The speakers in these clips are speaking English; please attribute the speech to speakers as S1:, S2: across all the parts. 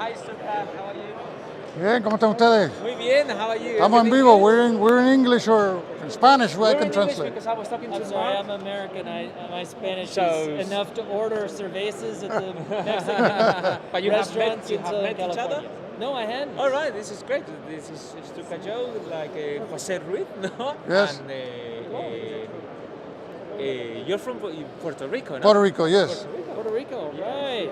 S1: Hi, Sultan. How are you?
S2: Bien, ¿cómo están ustedes?
S1: Muy bien. How are you?
S2: Estamos en
S1: Everything
S2: vivo.
S1: good?
S2: We're in English or in Spanish. I
S1: We're
S2: can
S1: in English
S2: translate.
S1: because I was talking to
S3: I'm sorry,
S1: Mark.
S3: I'm American. My Spanish
S1: So-
S3: is enough to order cervezas at the Mexican
S1: But you have met,
S3: restaurants
S1: you
S3: in
S1: have
S3: Southern
S1: met each other?
S3: California. No, I hadn't.
S1: All right, this is great. This is Stukajo, like Jose Ruiz, no?
S2: Yes.
S1: And you're from Puerto Rico, no?
S2: Puerto Rico, yes.
S3: Puerto Rico, right.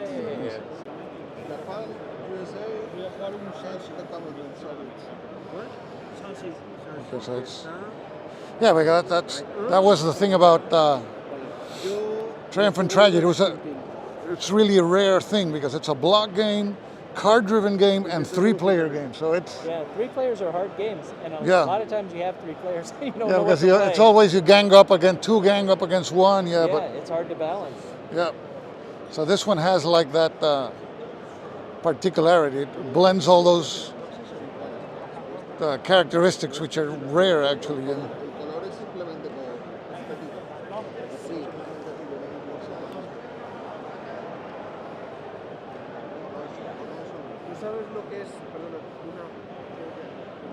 S4: Japan, USA,
S2: Okay, so it's, yeah, because that was the thing about Triumph and Tragedy. It's really a rare thing because it's a block game, card-driven game, and three-player game. So it's
S3: Yeah, 3 players are hard games, and a
S2: Yeah.
S3: lot of times you have 3 players. You don't
S2: yeah,
S3: know what
S2: because
S3: to play.
S2: it's always you gang up against two, gang up against one. Yeah,
S3: yeah,
S2: but
S3: it's hard to balance.
S2: yeah. So this one has like that particularity. It blends all those characteristics, which are rare actually. Yeah.
S4: el color es simplemente como estético. Sí. ¿Tú sabes lo que es, perdona,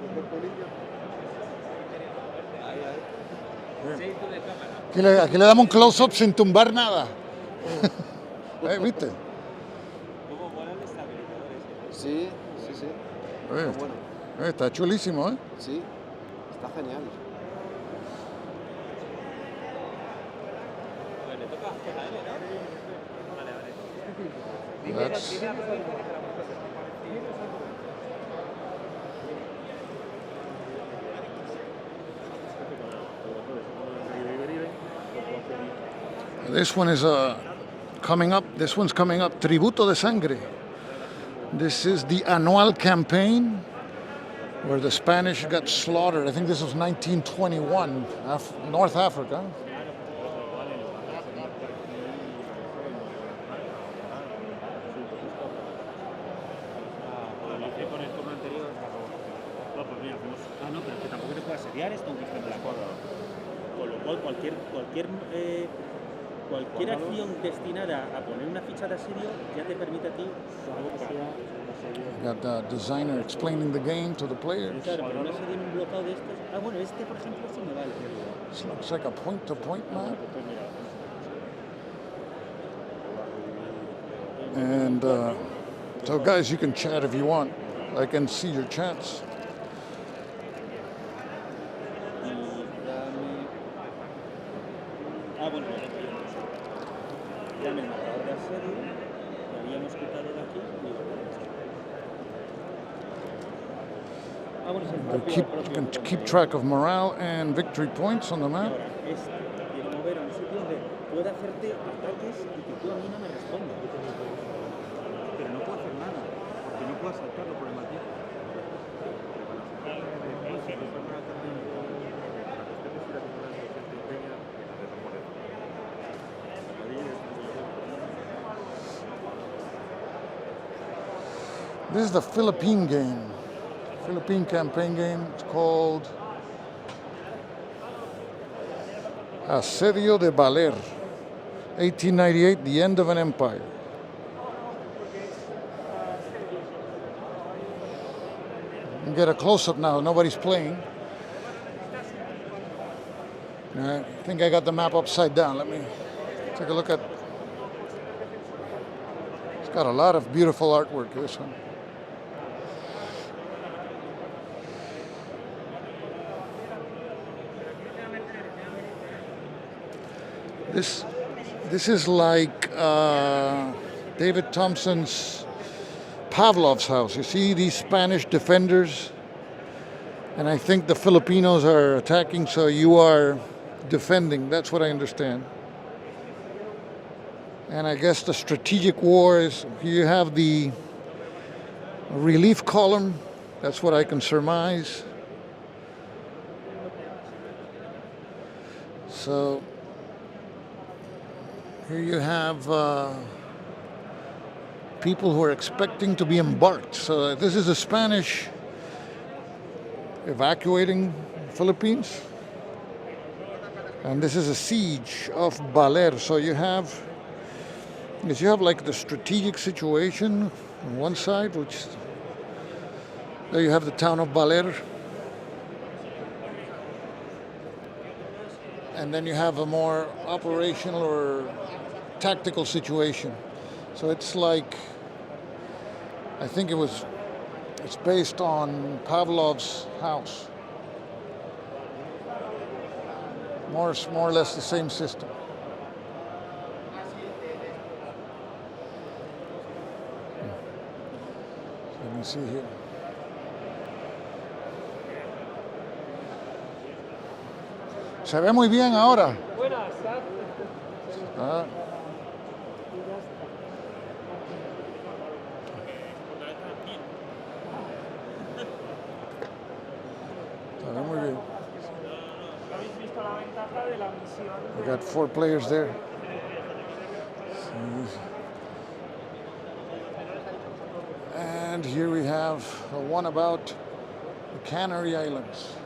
S4: un polillo?
S2: Aquí le damos un close-up sin tumbar nada. ¿Viste?
S4: Sí, sí, sí.
S2: Eh,
S4: Bueno,
S2: Está chulísimo, ¿eh?
S4: sí, está genial.
S2: That's, this one is coming up. This one's coming up. Tributo de Sangre. This is the annual campaign where the Spanish got slaughtered. I think this was 1921, North Africa.
S5: No, pero que tampoco te puede asediar esto aunque esté en blanco. Con lo cual, cualquier acción destinada a poner una ficha de asedio ya te permite a ti.
S2: Got the designer explaining the game to the players.
S5: Claro, pero un asedio en un bloqueo de estos. Ah, bueno, este por ejemplo sí me vale.
S2: This looks like a point-to-point map. And so, guys, you can chat if you want. I can see your chats.
S5: Ah, bueno, dame el marcador de asedio. Lo habíamos quitado de aquí. Ah, bueno, es el
S2: You can keep track of morale and victory points on the map.
S5: Ahora, quiero mover a un sitio donde pueda hacerte ataques y que tú a mí no me respondas. Pero no puedo hacer nada, porque no puedo saltarlo por el mal tiempo.
S2: This is the Philippine game. Philippine campaign game. It's called Asedio de Baler. 1898, the end of an empire. You can get a close-up now. Nobody's playing. I think I got the map upside down. Let me take a look at. It's got a lot of beautiful artwork, this one. This is like David Thompson's Pavlov's house. You see these Spanish defenders, and I think the Filipinos are attacking, so you are defending. That's what I understand. And I guess the strategic war is you have the relief column. That's what I can surmise. So here you have people who are expecting to be embarked. So this is the Spanish evacuating Philippines. And this is a siege of Baler. So you have is you have like the strategic situation on one side, which there you have the town of Baler, and then you have a more operational or tactical situation. So it's like, I think it's based on Pavlov's house. More or less the same system. So let me see here. Se ve muy bien ahora.
S3: Buenas,
S2: Ah. Se ve muy bien.
S3: ¿habéis visto la ventaja de la misión?
S2: We got 4 players there. And here we have one about the Canary Islands.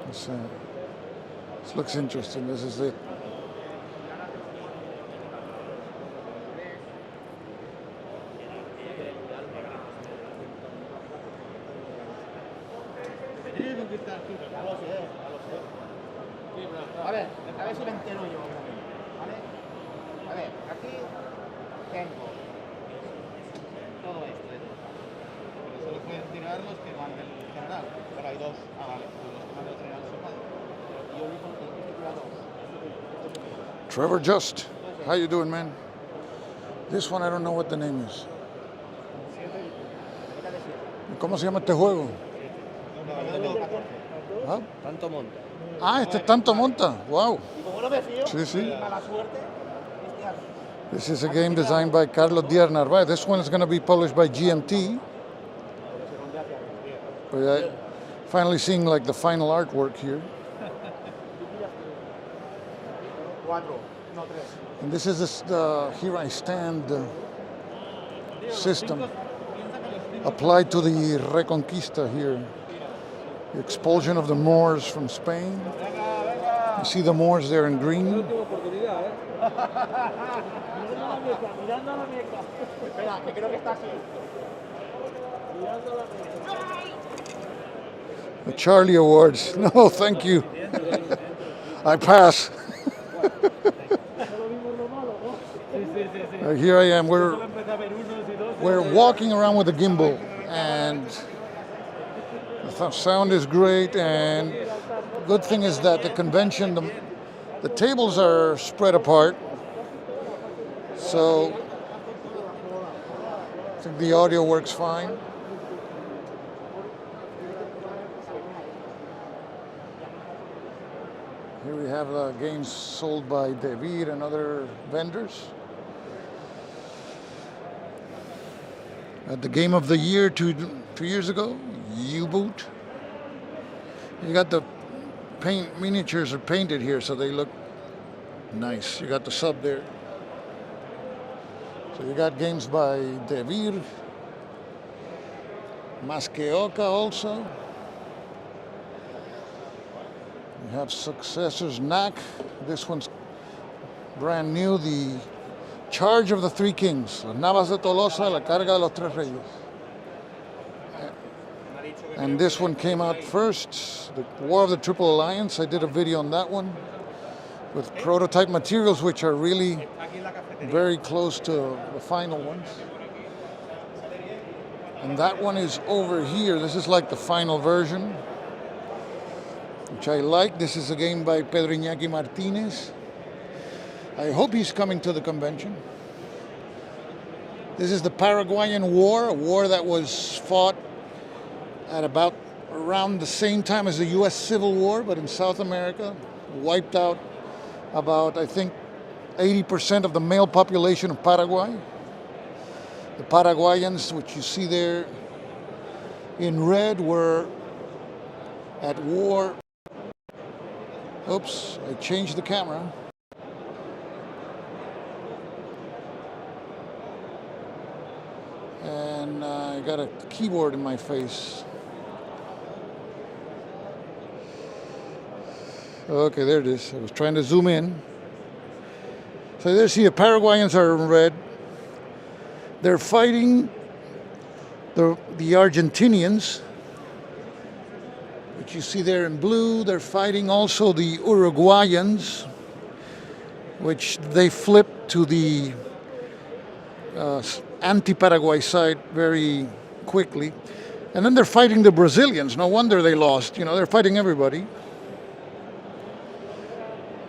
S2: This looks interesting. This is it.
S4: A ver, si lo entero yo, ¿vale? A ver, aquí tengo todo esto. Pero solo pueden tirar los que van del general. Pero hay dos. Ah, vale. Los que van del general son más. Y yo mismo tengo que tirar dos.
S2: Trevor Just, how you doing, man? This one I don't know what the name is. ¿Cómo se llama este juego? ¿Ah?
S3: Tanto monta.
S2: Ah, este tanto monta. Wow.
S4: Y como no me fío,
S2: Sí, sí.
S4: mala suerte, este año.
S2: This is a game designed by Carlos Díaz Narváez. This one is going to be published by GMT. But finally seeing like the final artwork here. And this is the Here I Stand system applied to the Reconquista here. The expulsion of the Moors from Spain. You see the Moors there in green.
S4: Espera, que creo que está así.
S2: The Charlie Awards. No, thank you. I pass. Here I am. We're walking around with a gimbal, and the sound is great. And good thing is that the convention, the tables are spread apart, so I think the audio works fine. Here we have games sold by David and other vendors. At the game of the year 2 years ago, U-Boot. You got the miniatures are painted here, so they look nice. You got the sub there. So you got games by David, Masqueoka also. You have successors, Knack. This one's brand new, the Charge of the Three Kings, Las Navas de Tolosa, La Carga de los Tres Reyes. And this one came out first, the War of the Triple Alliance. I did a video on that one with prototype materials, which are really very close to the final ones. And that one is over here. This is like the final version, which I like. This is a game by Pedro Iñaki Martinez. I hope he's coming to the convention. This is the Paraguayan War, a war that was fought at about around the same time as the U.S. Civil War, but in South America, wiped out about, I think, 80% of the male population of Paraguay. The Paraguayans, which you see there in red, were at war. Oops, I changed the camera. And I got a keyboard in my face. Okay, there it is. I was trying to zoom in. So there, see, the Paraguayans are in red. They're fighting the Argentinians, which you see there in blue. They're fighting also the Uruguayans, which they flipped to the anti-Paraguay side very quickly. And then they're fighting the Brazilians. No wonder they lost. You know, they're fighting everybody.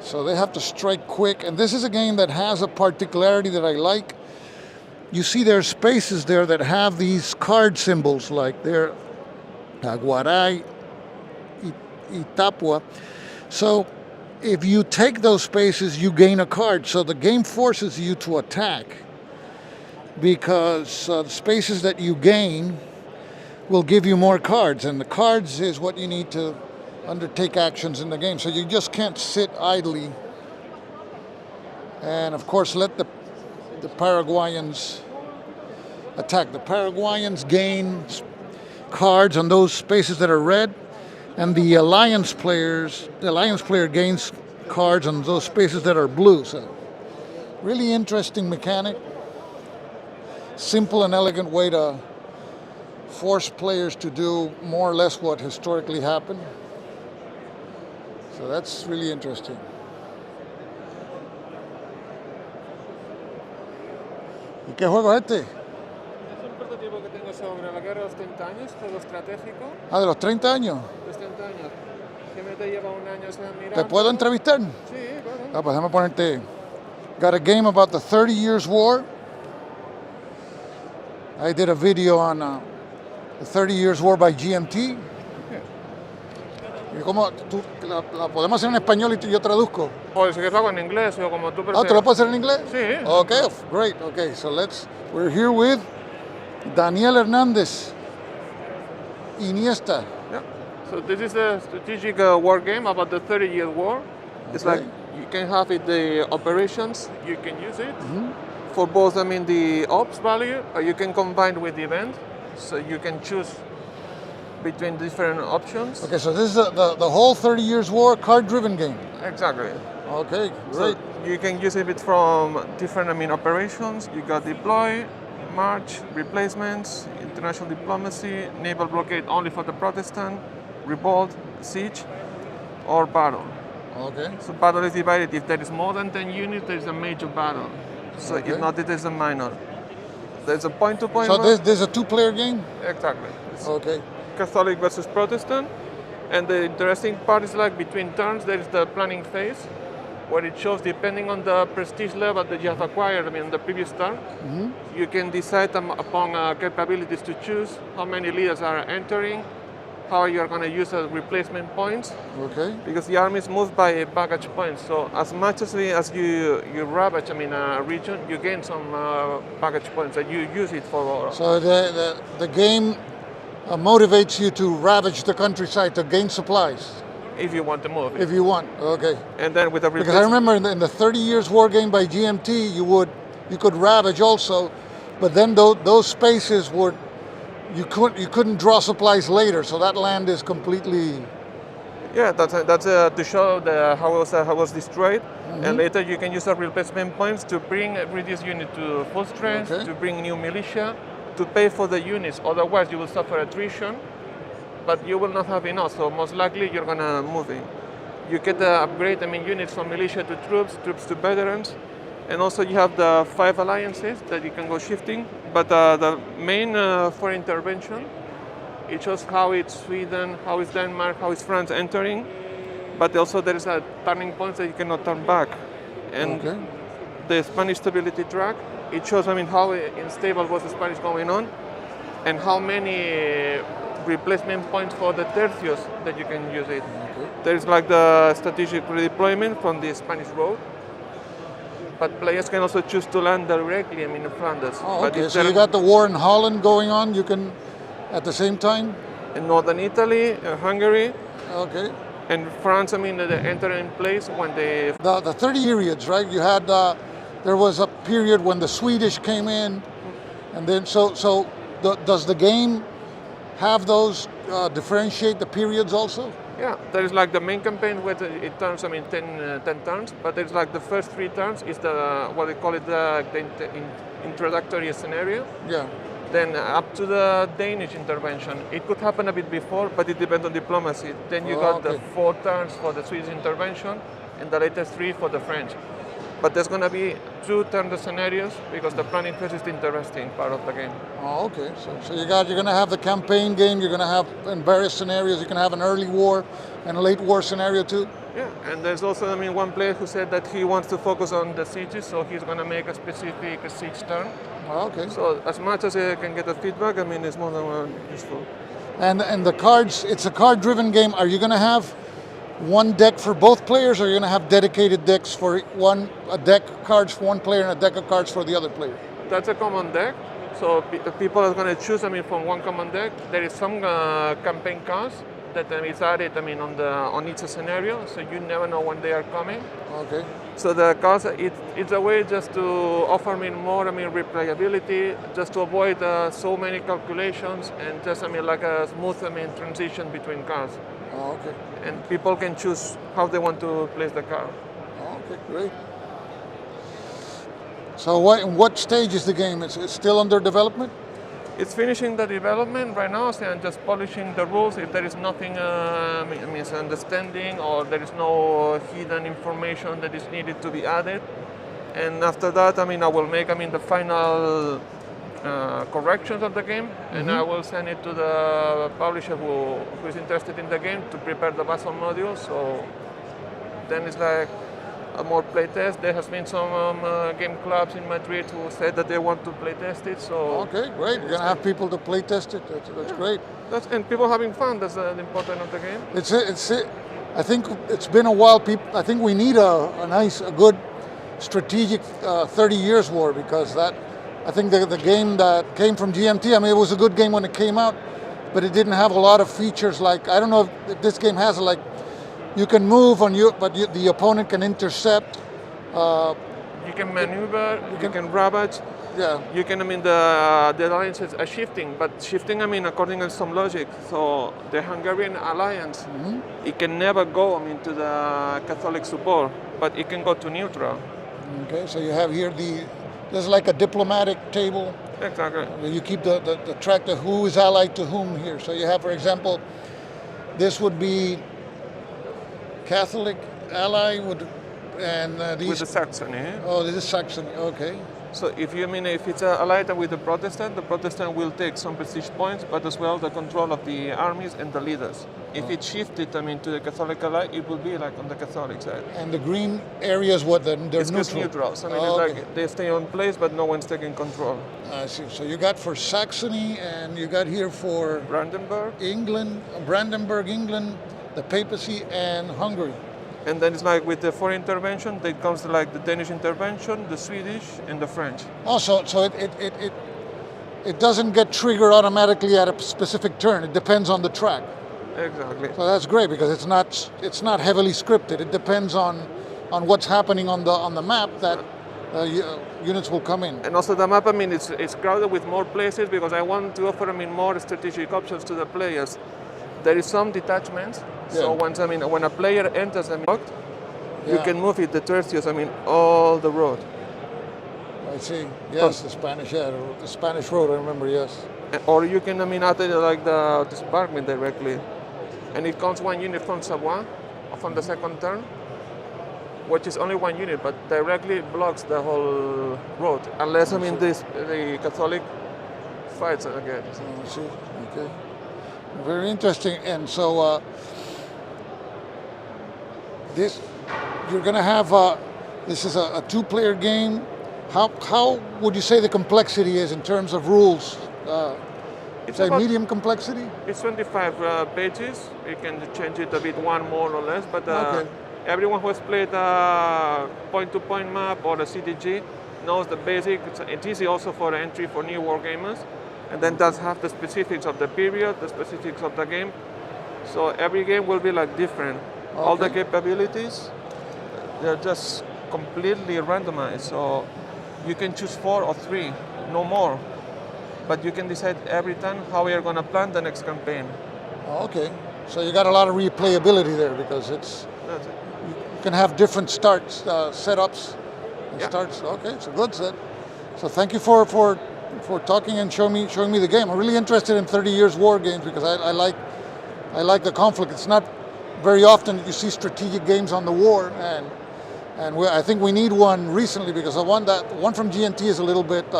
S2: So they have to strike quick. And this is a game that has a particularity that I like. You see there are spaces there that have these card symbols, like they're Aguaray, Itapua. So if you take those spaces, you gain a card. So the game forces you to attack, because the spaces that you gain will give you more cards, and the cards is what you need to undertake actions in the game. So you just can't sit idly and, of course, let the Paraguayans attack. The Paraguayans gain cards on those spaces that are red, and the alliance player gains cards on those spaces that are blue. So really interesting mechanic. Simple and elegant way to force players to do more or less what historically happened. So that's really interesting. ¿Y qué juego es este?
S1: Es un prototipo que tengo sobre la guerra de los 30 años, juego estratégico
S2: Ah, de los 30 años.
S1: de los 30 años. Simplemente lleva un año sin mirar.
S2: ¿Te puedo entrevistar?
S1: Sí, claro.
S2: Ah, pues déjame ponerte. Got a game about the 30 Years War. I did a video on the 30 Years War by GMT. ¿Y cómo la podemos hacer en español y yo traduzco?
S1: O si quieres lo hago en inglés o como tú
S2: Ah,
S1: prefieras.
S2: ¿tú lo puedes hacer en inglés?
S1: Sí.
S2: Okay, great. Okay, so we're here with Daniel Hernández, Iniesta.
S1: Yeah. So this is a strategic war game about the 30-year war. It's
S2: Okay.
S1: like you can have it the operations, you can use it for both, I mean, the ops value, or you can combine with the event. So you can choose between different options.
S2: Okay, so this is the whole 30 Years War card-driven game.
S1: Exactly.
S2: Okay,
S1: So
S2: great.
S1: you can use it from different, I mean, operations. You got deploy, march, replacements, international diplomacy, naval blockade only for the Protestant, revolt, siege, or battle.
S2: Okay.
S1: So battle is divided. If there is more than 10 units, there is a major battle. So
S2: Okay.
S1: if not, it is a minor. There's a point-to-point.
S2: So
S1: war.
S2: this is a two-player game?
S1: Exactly. It's
S2: Okay.
S1: Catholic versus Protestant. And the interesting part is like between turns, there is the planning phase, where it shows depending on the prestige level that you have acquired, I mean, the previous turn, you can decide upon capabilities to choose how many leaders are entering, how you're going to use as replacement points,
S2: Okay.
S1: because the army is moved by baggage points. So as much as you ravage, I mean, a region, you gain some baggage points and you use it for.
S2: So the game motivates you to ravage the countryside to gain supplies,
S1: if you want to move.
S2: if you want. Okay.
S1: And then with a
S2: Because I remember in the 30 Years War game by GMT, you could ravage also, but then those spaces would you couldn't draw supplies later, so that land is completely.
S1: Yeah, that's to show how it was destroyed, and later you can use the replacement points to bring reduced unit to full strength,
S2: Okay.
S1: to bring new militia, to pay for the units. Otherwise, you will suffer attrition, but you will not have enough. So most likely, you're gonna move in. You get the upgrade. I mean, units from militia to troops, troops to veterans, and also you have the 5 alliances that you can go shifting. But the main for intervention. It shows how it's Sweden, how it's Denmark, how it's France entering, but also there is a turning point that you cannot turn back. And
S2: Okay.
S1: the Spanish stability track, it shows, I mean, how unstable was the Spanish going on, and how many replacement points for the tercios that you can use it.
S2: Okay.
S1: There's like the strategic redeployment from the Spanish road, but players can also choose to land directly, I mean, in Flanders.
S2: Oh,
S1: But
S2: okay.
S1: if
S2: So you
S1: they're
S2: got the war in Holland going on. You can, at the same time.
S1: in northern Italy, Hungary,
S2: Okay.
S1: and France, I mean, they enter in place when they.
S2: The 30 periods, right? You had there was a period when the Swedish came in, and then does the game have those differentiate the periods also?
S1: Yeah, there is like the main campaign where it turns, 10 turns, but there's like the first 3 turns is the, what they call it, the introductory scenario.
S2: Yeah.
S1: Then up to the Danish intervention. It could happen a bit before, but it depends on diplomacy. Then you got the 4 turns for the Swedish intervention and the latest 3 for the French. But there's going to be 2 turn scenarios because the planning phase is the interesting part of the game.
S2: Oh, okay. So you're going to have the campaign game. You're going to have in various scenarios. You can have an early war and a late war scenario too.
S1: Yeah, and there's also, one player who said that he wants to focus on the sieges, so he's going to make a specific siege turn.
S2: Oh, okay.
S1: So as much as I can get the feedback, it's more than useful.
S2: And the cards, it's a card-driven game. Are you going to have one deck for both players, or are you going to have dedicated decks for a deck cards for one player and a deck of cards for the other player?
S1: That's a common deck. So people are going to choose, from one common deck. There is some campaign cards that is added, on each scenario, so you never know when they are coming.
S2: Okay.
S1: So the cards, it's a way just to offer more, replayability, just to avoid so many calculations and just, like a smooth, transition between cards.
S2: Oh, okay.
S1: And people can choose how they want to place the card.
S2: Oh, okay, great. So what stage is the game? It's still under development?
S1: It's finishing the development right now, so I'm just polishing the rules. If there is nothing misunderstanding or there is no hidden information that is needed to be added, and after that, I will make the final corrections of the game, and I will send it to the publisher who is interested in the game to prepare the basal module. So then it's like a more playtest. There has been some game clubs in Madrid who said that they want to playtest it. So
S2: okay, great. You're gonna have people to playtest it. That's great.
S1: And people having fun. That's the important of the game.
S2: I think it's been a while. I think we need a good strategic 30 years war, because I think the game that came from GMT, it was a good game when it came out, but it didn't have a lot of features. Like, I don't know if this game has you can move but the opponent can intercept.
S1: You can maneuver. You can ravage.
S2: Yeah.
S1: You can. The alliances are shifting, but shifting. According to some logic. So the Hungarian alliance, it can never go. To the Catholic support, but it can go to neutral.
S2: Okay. So you have here there's like a diplomatic table.
S1: Exactly.
S2: You keep the track of who is allied to whom here. So you have, for example, this would be Catholic ally and these.
S1: With the Saxony.
S2: Oh, this is Saxony. Okay.
S1: So if it's allied with the Protestant will take some prestige points, but as well the control of the armies and the leaders. If it shifted, to the Catholic ally, it will be like on the Catholic side.
S2: And the green areas, they're
S1: it's
S2: neutral.
S1: Neutral. So
S2: okay.
S1: Like they stay on place, but no one's taking control.
S2: I see. So you got for Saxony, and you got here for
S1: Brandenburg,
S2: England, the papacy, and Hungary.
S1: And then it's like with the foreign intervention, that comes like the Danish intervention, the Swedish, and the French.
S2: Oh, so it doesn't get triggered automatically at a specific turn. It depends on the track.
S1: Exactly.
S2: So that's great, because it's not heavily scripted. It depends on what's happening on the map that units will come in.
S1: And also the map, it's crowded with more places because I want to offer more strategic options to the players. There is some detachments.
S2: Yeah.
S1: So once when a player enters you can move it the tercios, all the road.
S2: I see. Yes, the Spanish road. I remember. Yes.
S1: Or you can add like the disbarment directly, and it comes one unit from Savoie, from the second turn, which is only one unit, but directly blocks the whole road, unless the Catholic fights again.
S2: I see. Okay. Very interesting. And so you're going to have this is a 2-player game. How would you say the complexity is in terms of rules? It's medium complexity?
S1: It's 25 pages. You can change it a bit, one more or less, but everyone who has played a point-to-point map or a CDG knows the basic. It's easy also for entry for new wargamers, and then does have the specifics of the period, the specifics of the game. So every game will be different. Okay. All the capabilities, they're just completely randomized. So you can choose 4 or 3, no more. But you can decide every time how you're going to plan the next campaign.
S2: Okay. So you got a lot of replayability there because
S1: That's it.
S2: you can have different starts, setups, and
S1: Yeah.
S2: starts. Okay, so good set. So thank you for talking and showing me the game. I'm really interested in 30 Years War games because I like the conflict. It's not very often that you see strategic games on the war, and I think we need one recently because the one from GNT is a little bit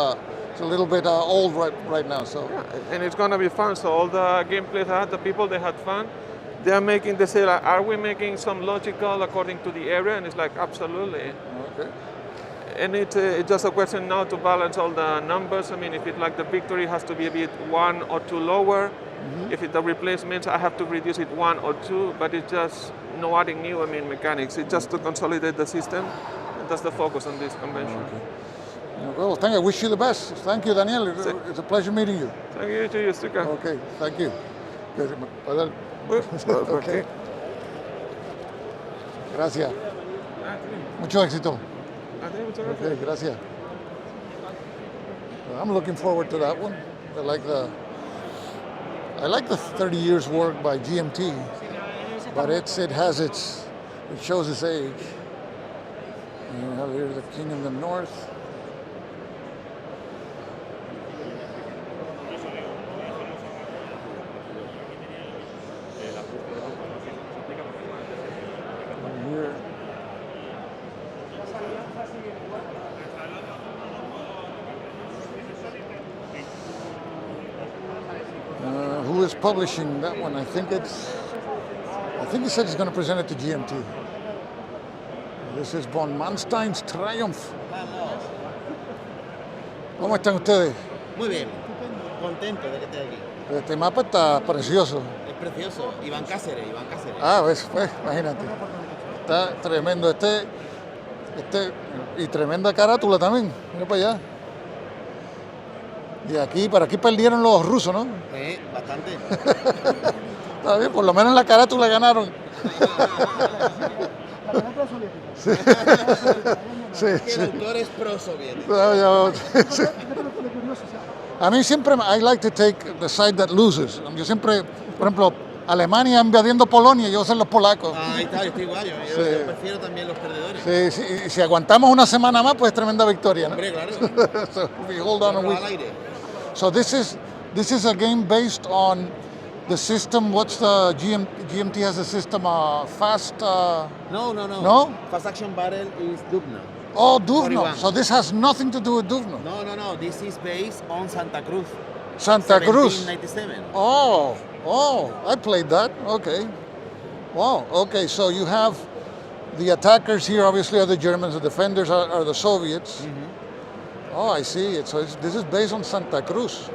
S2: old right now. So
S1: Yeah, and it's gonna be fun. So all the gameplays I had, the people they had fun. They are making. They say, like, are we making some logical according to the area? And it's like, absolutely.
S2: okay.
S1: And it's just a question now to balance all the numbers. I mean, if it's like the victory has to be a bit 1 or 2 lower, if it's the replacements, I have to reduce it 1 or 2, but it's just no adding new, mechanics. It's just to consolidate the system, and that's the focus on this convention.
S2: Well, thank you. I wish you the best. Thank you, Daniel. It's a pleasure meeting you.
S1: Thank you to you, Stuka.
S2: Okay, thank you.
S1: Okay.
S2: Gracias. Mucho éxito. Okay, gracias. I'm looking forward to that one. I like the 30 Years work by GMT, but it shows its age. And you have here the King in the North. And here. Who is publishing that one? I think he said he's going to present it to GMT. This is Von Manstein's Triumph. ¿Cómo están ustedes?
S4: Muy bien, contento de que esté aquí.
S2: Este mapa está precioso.
S4: Es precioso. Iván Cáceres.
S2: Ah, pues, imagínate. Está tremendo. Y tremenda carátula también. Mira para allá. Y para aquí perdieron los rusos, ¿no?
S4: Bastante.
S2: Está bien, por lo menos en la carátula ganaron. Sí.
S4: El autor es pro-soviético.
S2: A mí siempre, I like to take the side that loses. Yo siempre, por ejemplo, Alemania invadiendo Polonia, yo soy los polacos.
S4: Ahí está, yo estoy igual. Yo prefiero también los perdedores.
S2: Sí, y si aguantamos una semana más, pues tremenda victoria, ¿no?
S4: Hombre, claro.
S2: So we hold on a
S4: Al
S2: week.
S4: aire.
S2: So this is a game based on the system. What's the GMT has a system? Fast.
S4: No.
S2: No?
S4: Fast Action Battle is Dubna.
S2: Oh, Duvno.
S4: 41.
S2: So this has nothing to do with Duvno.
S4: No. This is based on Santa Cruz.
S2: Santa Cruz.
S4: 1797.
S2: Oh, I played that. Okay. Wow. Okay, so you have the attackers here. Obviously, are the Germans. The defenders are the Soviets. Oh, I see. This is based on Santa Cruz.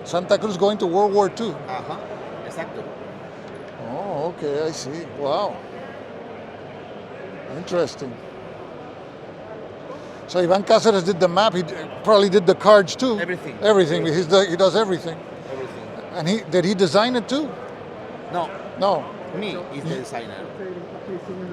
S2: Santa Cruz going to World War II.
S4: Ajá, exacto.
S2: Oh, okay, I see. Wow. Interesting. So Ivan Cáceres did the map. He probably did the cards too.
S4: Everything.
S2: Everything. He does everything. And did he design it too? No.
S4: Me is the designer.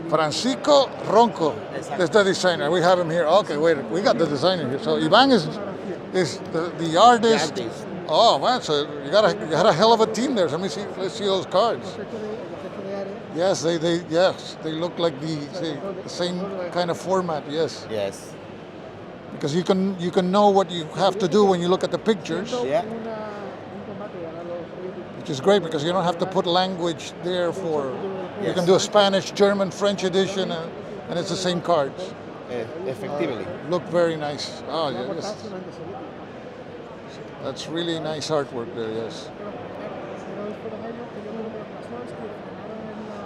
S2: Francisco Ronco
S4: Exactly.
S2: is the designer. We have him here. Okay, wait. We got the designer here. So Ivan is the artist.
S4: The artist.
S2: Oh man, so you had a hell of a team there. So let's see those cards. Yes, they look like the same kind of format. Yes,
S4: Yes.
S2: because you can know what you have to do when you look at the pictures,
S4: Yeah.
S2: which is great because you don't have to put language there for. You
S4: Yes.
S2: can do a Spanish, German, French edition, and it's the same cards.
S4: Effectively.
S2: Look very nice. Oh, yes. That's really nice artwork there. Yes.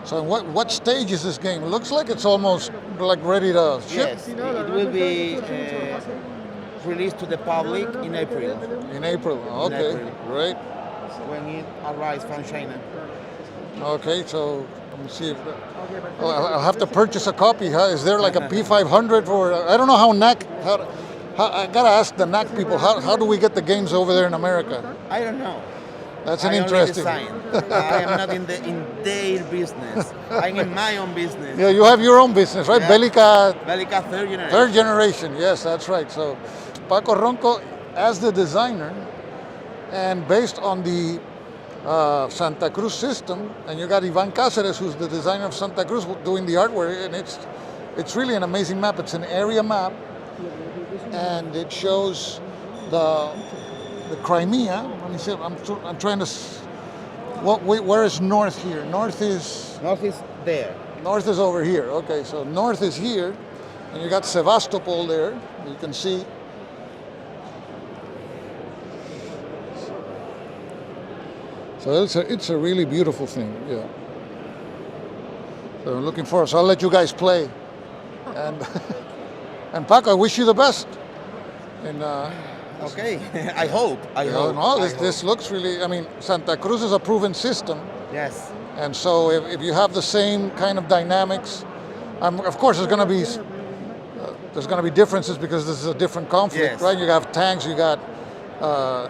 S2: So what stage is this game? It looks like it's almost like ready to ship.
S4: Yes. It will be released to the public in April
S2: In April. Okay,
S4: April.
S2: great.
S4: when it arrives from China.
S2: Okay, so let me see if I'll have to purchase a copy. Is there like a P500 for? I don't know how NAC. I gotta ask the NAC people. How do we get the games over there in America?
S4: I don't know.
S2: That's
S4: I
S2: an interesting.
S4: Only design. I am not in their business. I'm in my own business.
S2: Yeah, you have your own business, right?
S4: Yeah.
S2: Bellota,
S4: third generation.
S2: third generation. Yes, that's right. So Paco Ronco as the designer, and based on the Santa Cruz system, and you got Ivan Cáceres, who's the designer of Santa Cruz, doing the artwork, and it's really an amazing map. It's an area map, and it shows the Crimea. Let me see. I'm trying to. Where is north here? North is
S4: there.
S2: North is over here. Okay, so north is here, and you got Sevastopol there. You can see. So it's a really beautiful thing. Yeah. So I'm looking forward. So I'll let you guys play, and and Paco, I wish you the best. And
S4: Okay, I hope.
S2: This looks really. I mean, Santa Cruz is a proven system.
S4: Yes.
S2: And so if you have the same kind of dynamics, of course there's going to be differences because this is a different conflict,
S4: Yes.
S2: right? You have tanks, you got. I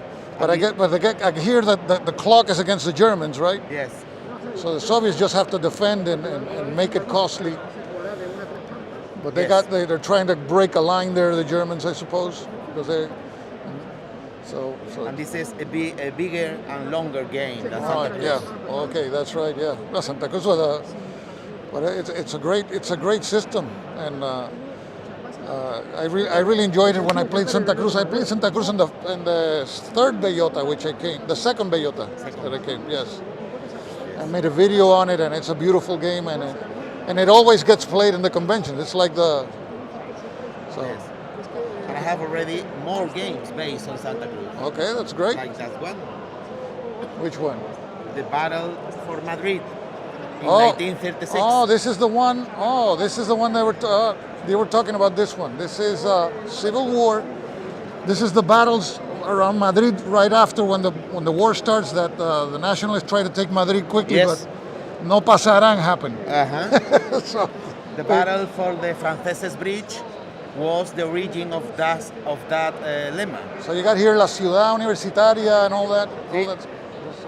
S2: hear that the clock is against the Germans, right?
S4: Yes.
S2: So the Soviets just have to defend and make it costly. But
S4: Yes.
S2: they're trying to break a line there, the Germans, I suppose, because they. So
S4: And this is a bigger and longer game than Santa Cruz.
S2: yeah. Okay, that's right. Yeah. Well, Santa Cruz was but it's a great system, and I really enjoyed it when I played Santa Cruz. I played Santa Cruz in the third Bellota, the second Bellota that I came. Yes. I made a video on it, and it's a beautiful game, and it always gets played in the convention. It's like the. So.
S4: Yes. And I have already more games based on Santa Cruz.
S2: Okay, that's great.
S4: Like that one.
S2: Which one?
S4: The battle for Madrid in
S2: Oh.
S4: 1936.
S2: Oh, this is the one. Oh, this is the one they were talking about. This one. This is Civil War. This is the battles around Madrid right after when the war starts. That the nationalists try to take Madrid quickly,
S4: Yes.
S2: but no pasarán happened.
S4: Uh-huh.
S2: So,
S4: The battle for the Franceses Bridge was the origin of that lemma.
S2: so you got here La Ciudad Universitaria and all that.
S4: Sí.
S2: All that.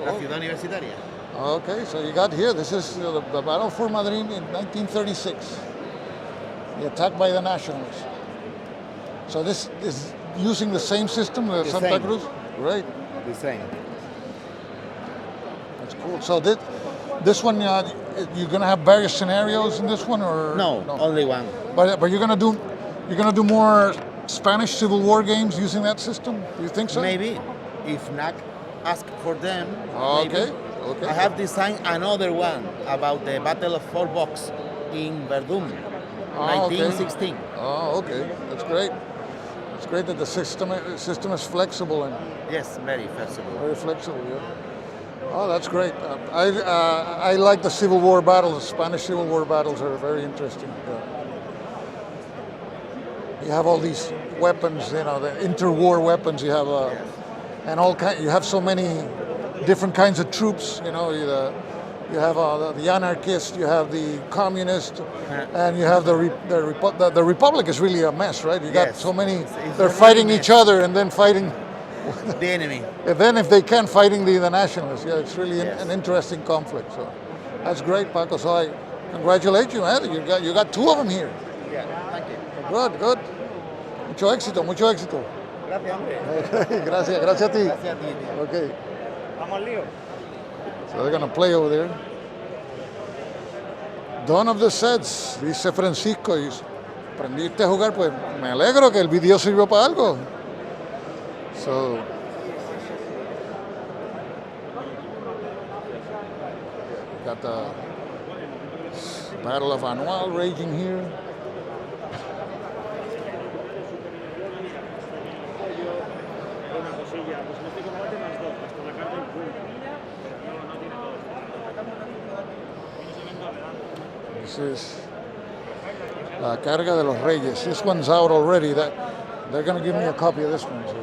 S4: La Ciudad Universitaria.
S2: Okay, so you got here. This is the battle for Madrid in 1936. The attack by the nationalists. So this is using the same system, the Santa
S4: same.
S2: Cruz. Great.
S4: The same.
S2: That's cool. So this one, you're gonna have various scenarios in this one, or
S4: No, only one.
S2: But you're gonna do more Spanish Civil War games using that system. Do you think so?
S4: Maybe, if NAC ask for them.
S2: Okay.
S4: Maybe.
S2: Okay.
S4: I have designed another one about the Battle of Fort Box in Verdun,
S2: Oh, okay.
S4: 1916.
S2: Oh, okay. That's great. It's great that the system is flexible and
S4: Yes, very flexible.
S2: very flexible. Yeah. Oh, that's great. I like the Civil War battles. The Spanish Civil War battles are very interesting. You have all these weapons, the interwar weapons. You have, and you have so many different kinds of troops. You have the anarchist, you have the communist, and you have the republic is really a mess, right? You got
S4: Yes.
S2: so many.
S4: It's
S2: They're
S4: really
S2: fighting
S4: mess.
S2: each other, and then fighting.
S4: The enemy.
S2: And then, if they can, fighting the nationalists. Yeah, it's really
S4: Yes.
S2: an interesting conflict. So that's great, Paco. So I congratulate you, man. You got two of them here.
S4: Yeah, thank you.
S2: Good. Mucho éxito, mucho éxito.
S4: Gracias, hombre.
S2: Gracias a ti.
S4: Gracias a ti. tío.
S2: Okay.
S3: Vamos al lío.
S2: So they're gonna play over there. Dawn of the Sets, dice Francisco, y aprendiste a jugar, pues me alegro que el video sirvió para algo. So, got the Battle of Anual raging here.
S5: Una cosilla, pues en este combate más dos, hasta la carta del pool. No tiene dos.
S2: This is La Carga de los Reyes. This one's out already. They're going to give me a copy of this one. So.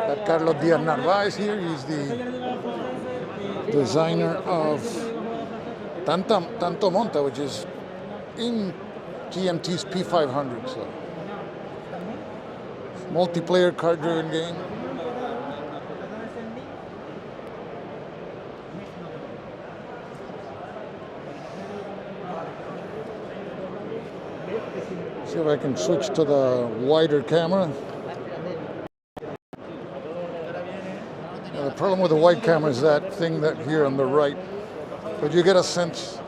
S2: Got Carlos Díaz Narváez here. He's the designer of Tanto Monta, which is in GMT's P500. So. Multiplayer card-driven game. See if I can switch to the wider camera. The problem with the white camera is that thing that here on the right, but you get a sense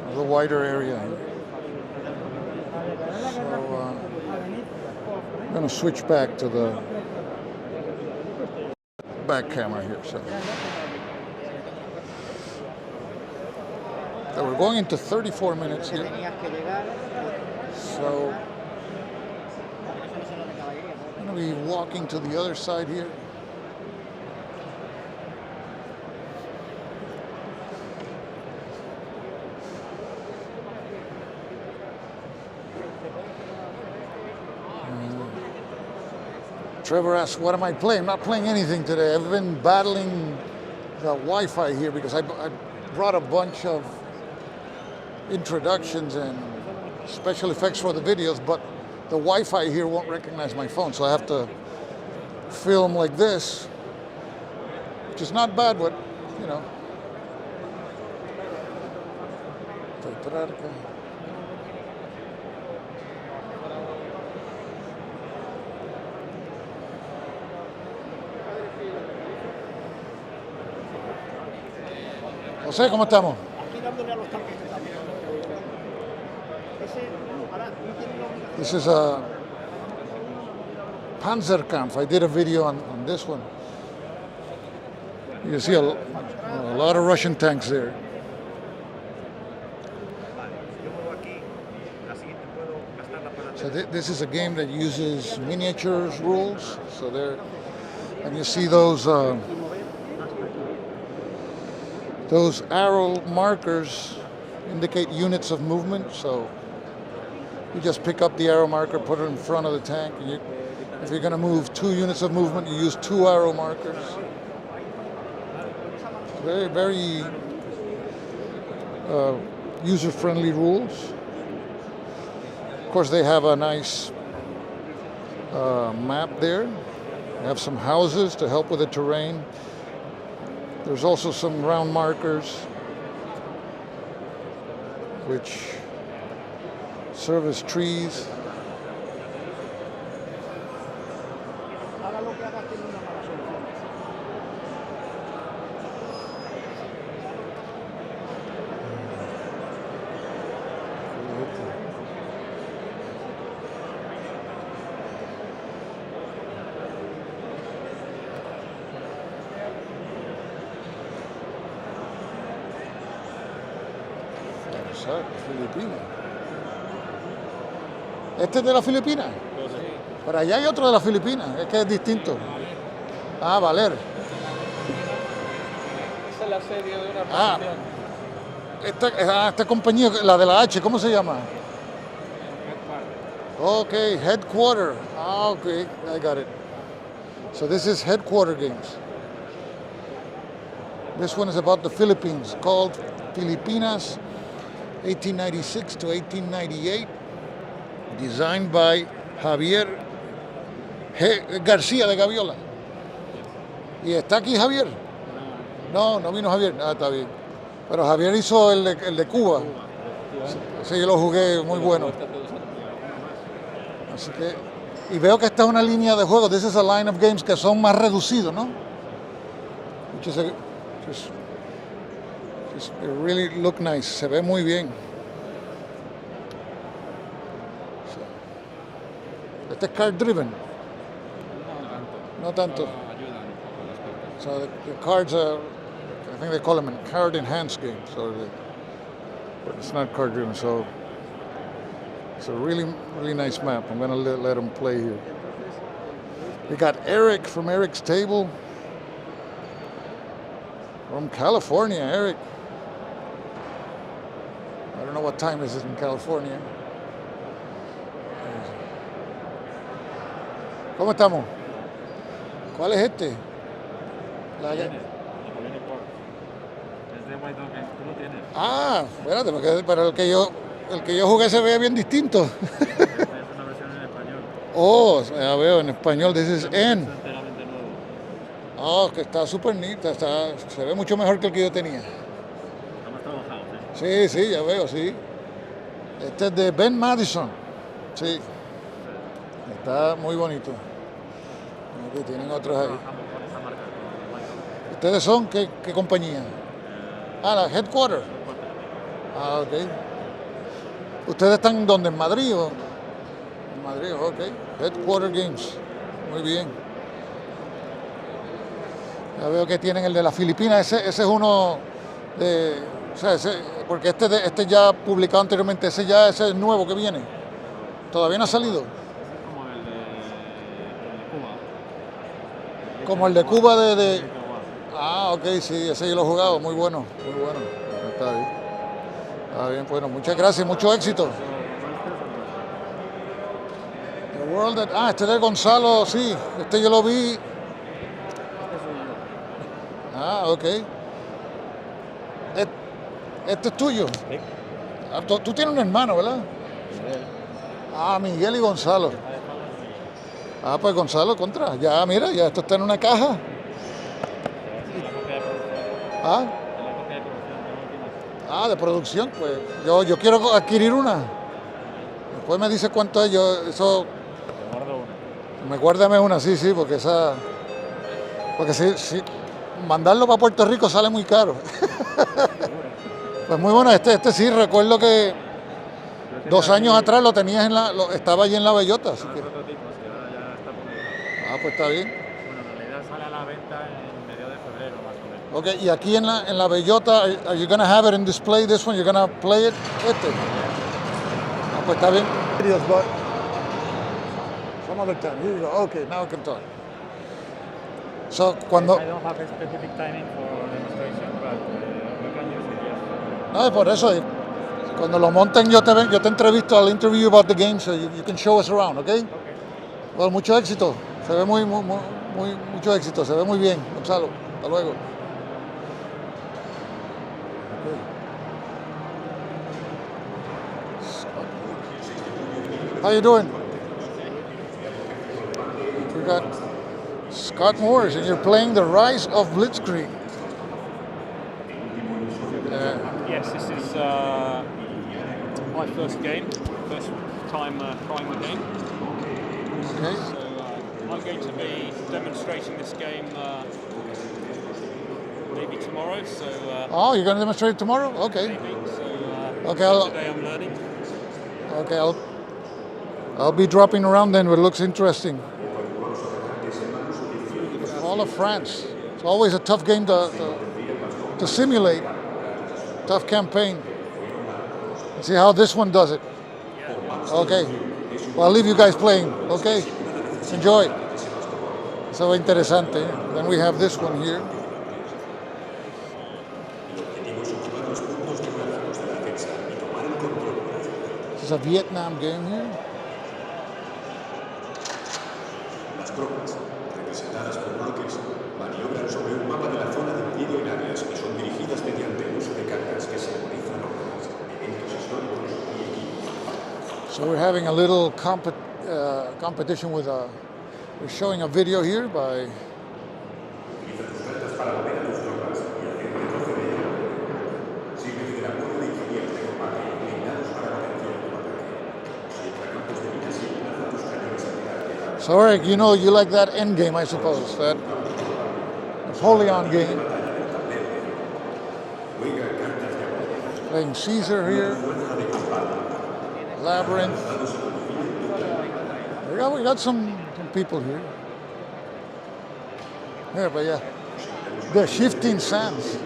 S2: of the wider area. So I'm going to switch back to the back camera here. So we're going into 34 minutes here. So I'm going to be walking to the other side here. Trevor asks, what am I playing? I'm not playing anything today. I've been battling the Wi-Fi here because I brought a bunch of introductions and special effects for the videos, but the Wi-Fi here won't recognize my phone, so I have to film like this, which is not bad, but, you know. José, ¿cómo estamos?
S4: Aquí dándole a los tanques que estamos.
S2: This is a Panzerkampf. I did a video on this one. You see a lot of Russian tanks there. So this is a game that uses miniatures rules. So there, and you see those arrow markers indicate units of movement. So you just pick up the arrow marker, put it in front of the tank, and if you're going to move 2 units of movement, you use 2 arrow markers. Very, very user-friendly rules. Of course, they have a nice map there. They have some houses to help with the terrain. There's also some round markers which serve as trees. Filipinas. Este es de las Filipinas. Pero allá hay otro de las Filipinas, es que es distinto. Ah, Valer.
S1: Esa es la serie de una producción.
S2: Esta compañía, la de la H, ¿cómo se llama? Okay, Headquarter. Ah, okay, I got it. So this is Headquarter Games. This one is about the Philippines, called Filipinas 1896 to 1898, designed by Javier García de Gaviola. ¿Y está aquí Javier? No, no vino Javier. Ah, está bien. Pero Javier hizo el de Cuba. Sí, yo lo jugué, muy bueno. Así que, y veo que esta es una línea de juegos. This is a line of games que son más reducidos, ¿no? Which is it really look nice. Se ve muy bien. Este es card driven. No tanto. So the cards are, I think they call them card enhanced games, but it's not card driven. So it's a really, really nice map. I'm gonna let them play here. We got Eric from Eric's Table from California. Eric. I don't know what time is it in California. ¿Cómo estamos? ¿Cuál es este?
S5: Es de White Dog Games, tú lo tienes.
S2: Ah, espérate, porque para el que yo jugué se veía bien distinto.
S5: Es una versión en español.
S2: Oh, ya veo, en español, this is N.
S5: Es enteramente nuevo.
S2: Oh, que está súper nita, se ve mucho mejor que el que yo tenía.
S5: Está más trabajado,
S2: Sí,
S5: ¿sí?
S2: sí, ya veo, sí. Este es de Ben Madison. Sí. Está muy bonito. Aquí tienen otros ahí. ¿Ustedes son qué compañía? Ah, la Headquarter. Ah, ok. ¿Ustedes están dónde? ¿En Madrid o? En Madrid, ok. Headquarter Games. Muy bien. Ya veo que tienen el de las Filipinas. Ese es uno de... O sea, porque este ya publicado anteriormente. Ese es nuevo que viene. ¿Todavía no ha salido?
S5: Como el de Cuba.
S2: Como el de Cuba Ah, ok, sí, ese yo lo he jugado. Muy bueno, muy bueno. Está bien. Está bien, bueno, muchas gracias, mucho éxito. The World este de Gonzalo, sí. Este yo lo vi. Ah, ok. Este es tuyo. Ah, tú tienes un hermano, ¿verdad? Ah, Miguel y Gonzalo. Ah, pues Gonzalo, contra. Ya, mira, ya esto está en una caja. Ah, de producción, pues yo quiero adquirir una. Después me dice cuánto es, guárdame una, sí, porque si mandarlo para Puerto Rico sale muy caro. Pues muy bueno, este sí, recuerdo que 2 años atrás lo tenías estaba allí en la Bellota, así que. Ah, pues está bien.
S5: Bueno, en realidad sale a la venta en medio de febrero, más o menos.
S2: Ok, y aquí en la Bellota, are you gonna have it in display, this one? You're gonna play it? Ah, pues está bien. But some other time. Here you go. Okay, now I can talk. So, cuando...
S5: I don't have a specific timing for demonstration, but we can use it, yes.
S2: No, por eso, cuando lo monten yo te entrevisto, I'll interview you about the game, so you can show us around, okay? Well, mucho éxito. Se ve mucho éxito, se ve muy bien, Gonzalo. Hasta luego. How you doing? We got Scott Morris, and you're playing the Rise of Blitzkrieg.
S6: Yes, this is my first game, first time trying the game.
S2: Okay.
S6: So I'm going to be demonstrating this game maybe tomorrow. So
S2: oh, you're going to demonstrate it tomorrow? Okay.
S6: maybe. So
S2: Okay.
S6: today I'm learning.
S2: Okay. I'll be dropping around then. But it looks interesting. The Fall of France. It's always a tough game to simulate. Tough campaign. Let's see how this one does it. Okay. Well, I'll leave you guys playing. Okay. Enjoy. So interesante. Then we have this one here. This is a Vietnam game here.
S7: Las tropas, representadas por bloques, maniobran sobre un mapa de la zona dividido en áreas y son dirigidas mediante el uso de cartas que simbolizan horrores, eventos históricos y equipos.
S2: So we're having a little competition with we're showing a video here by
S7: Utiliza tus cartas para mover a tus tropas y hacer retroceder. Sírvete del apoyo de ingenieros de combate blindados para potenciar tu ataque. Siembra campos de minas y lanza tus cañones a tirar.
S2: So Eric, you know you like that end game, I suppose, that Napoleon game.
S7: Juega cartas de apoyo.
S2: Playing Caesar here. Labyrinth. We got some people here. Here, but yeah. The Shifting Sands.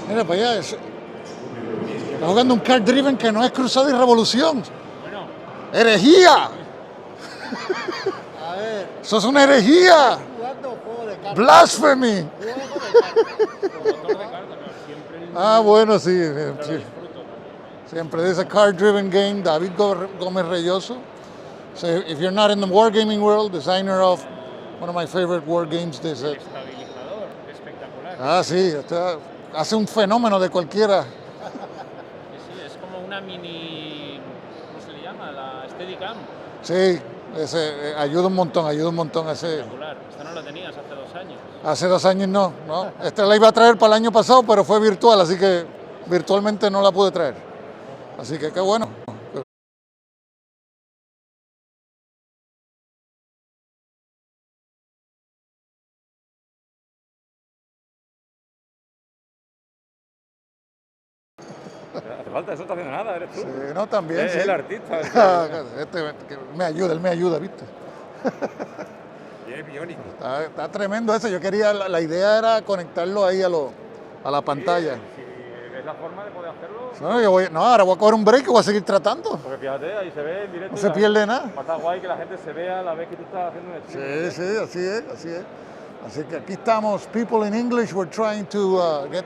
S2: Mira para allá, está jugando un card driven que no es Cruzada y Revolución. ¡Herejía!
S4: A ver,
S2: ¡Eso es una herejía!
S4: jugando juego de cartas.
S2: ¡Blasphemy! Ah, bueno, sí. Siempre. There's a card-driven game. David Gómez Reyoso. So if you're not in the wargaming world, designer of one of my favorite war games, this.
S6: Estabilizador, espectacular.
S2: Ah, sí. Hace un fenómeno de cualquiera.
S6: Sí, es como una mini, ¿cómo se le llama? La Steadicam.
S2: Sí, ayuda un montón ese.
S6: Espectacular. Esta no la tenías hace 2 años.
S2: Hace 2 años no. Esta la iba a traer para el año pasado, pero fue virtual, así que virtualmente no la pude traer. Así que qué bueno.
S5: Hace falta, eso no está haciendo nada, eres tú.
S2: Sí, no, también.
S5: Es
S2: Sí.
S5: el artista.
S2: Que él me ayuda, ¿viste?
S5: Y es biónico.
S2: Está tremendo eso. Yo quería, la idea era conectarlo ahí a la pantalla.
S5: Si ves la forma de poder hacerlo,
S2: Ahora voy a coger un break y voy a seguir tratando.
S5: porque fíjate, ahí se ve en directo.
S2: No se pierde nada.
S5: Está guay que la gente se vea a la vez que tú estás haciendo un stream.
S2: Sí, así es, así es. Así que aquí estamos, people in English. We're trying to get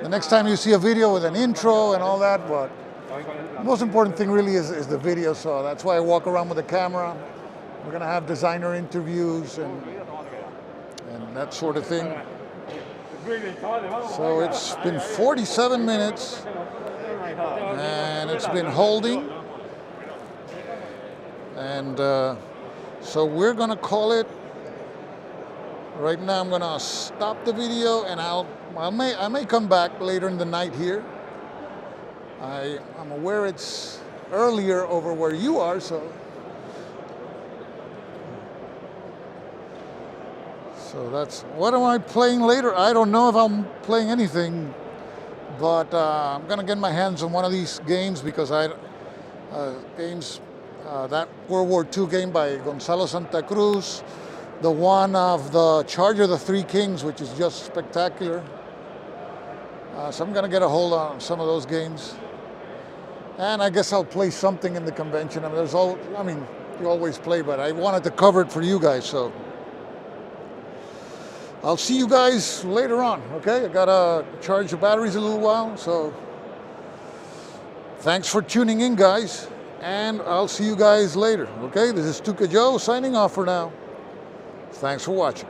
S2: the next time you see a video with an intro and all that, but the most important thing really is the video, so that's why I walk around with the camera. We're gonna have designer interviews and that sort of thing. So it's been 47 minutes and it's been holding, and so we're gonna call it. Right now I'm gonna stop the video, and I may come back later in the night here. I'm aware it's earlier over where you are, so that's, what am I playing later? I don't know if I'm playing anything, but I'm gonna get my hands on one of these games because that World War II game by Gonzalo Santa Cruz, the one of the Charger of the Three Kings, which is just spectacular. So I'm gonna get a hold on some of those games, and I guess I'll play something in the convention. You always play, but I wanted to cover it for you guys, so I'll see you guys later on, okay? I gotta charge the batteries a little while, so thanks for tuning in, guys, and I'll see you guys later, okay? This is Stuka Joe signing off for now. Thanks for watching.